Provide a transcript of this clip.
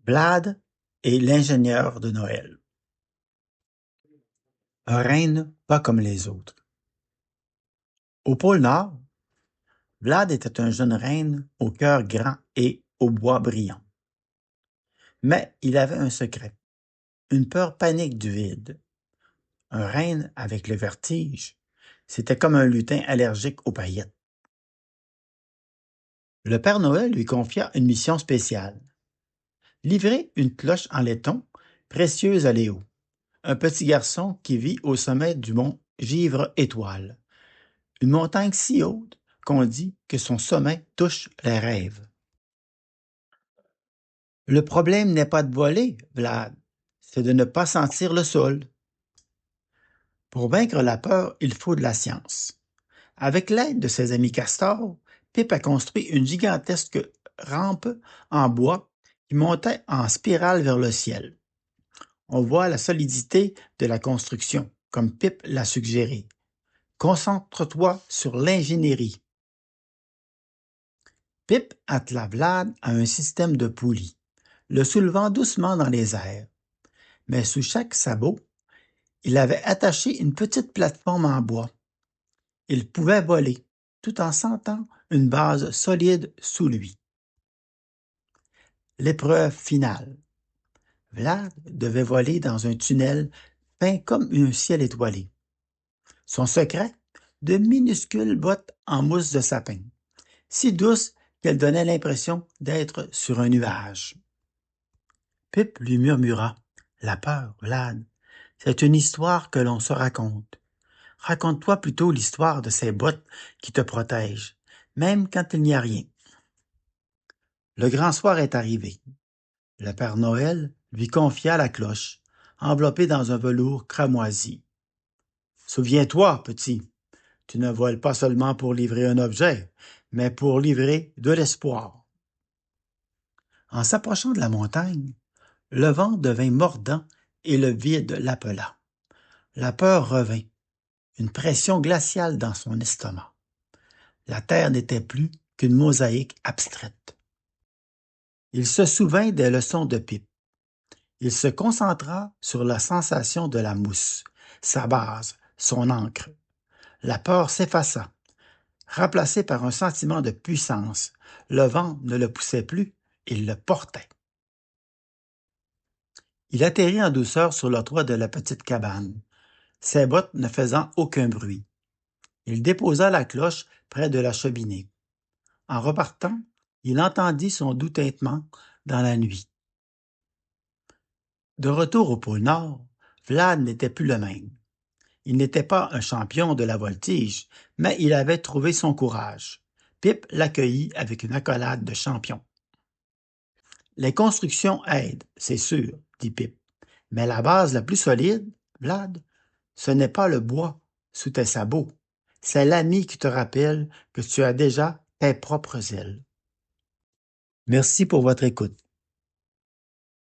Vlad est l'ingénieur de Noël. Un reine pas comme les autres. Au pôle Nord, Vlad était un jeune reine au cœur grand et au bois brillant. Mais il avait un secret, une peur panique du vide. Un reine avec le vertige, c'était comme un lutin allergique aux paillettes. Le Père Noël lui confia une mission spéciale. Livrer une cloche en laiton, précieuse à Léo, un petit garçon qui vit au sommet du mont Givre-Étoile, une montagne si haute qu'on dit que son sommet touche les rêves. Le problème n'est pas de voler, Vlad, c'est de ne pas sentir le sol. Pour vaincre la peur, il faut de la science. Avec l'aide de ses amis castors, Pip a construit une gigantesque rampe en bois qui montait en spirale vers le ciel. On voit la solidité de la construction, comme Pip l'a suggéré. Concentre-toi sur l'ingénierie. Pip attela Vlad à un système de poulies, le soulevant doucement dans les airs. Mais sous chaque sabot, il avait attaché une petite plateforme en bois. Il pouvait voler, tout en sentant une base solide sous lui. L'épreuve finale. Vlad devait voler dans un tunnel peint comme un ciel étoilé. Son secret, de minuscules bottes en mousse de sapin, si douces qu'elles donnaient l'impression d'être sur un nuage. Pip lui murmura: « La peur, Vlad, c'est une histoire que l'on se raconte. Raconte-toi plutôt l'histoire de ces bottes qui te protègent, même quand il n'y a rien. » Le grand soir est arrivé. Le Père Noël lui confia la cloche, enveloppée dans un velours cramoisi. « Souviens-toi, petit, tu ne voles pas seulement pour livrer un objet, mais pour livrer de l'espoir. » En s'approchant de la montagne, le vent devint mordant et le vide l'appela. La peur revint, une pression glaciale dans son estomac. La terre n'était plus qu'une mosaïque abstraite. Il se souvint des leçons de Pip. Il se concentra sur la sensation de la mousse, sa base, son encre. La peur s'effaça, remplacée par un sentiment de puissance. Le vent ne le poussait plus, il le portait. Il atterrit en douceur sur le toit de la petite cabane, ses bottes ne faisant aucun bruit. Il déposa la cloche près de la cheminée. En repartant, il entendit son doux tintement dans la nuit. De retour au pôle Nord, Vlad n'était plus le même. Il n'était pas un champion de la voltige, mais il avait trouvé son courage. Pip l'accueillit avec une accolade de champion. « Les constructions aident, c'est sûr, dit Pip. Mais la base la plus solide, Vlad, ce n'est pas le bois sous tes sabots. C'est l'ami qui te rappelle que tu as déjà tes propres ailes. » Merci pour votre écoute.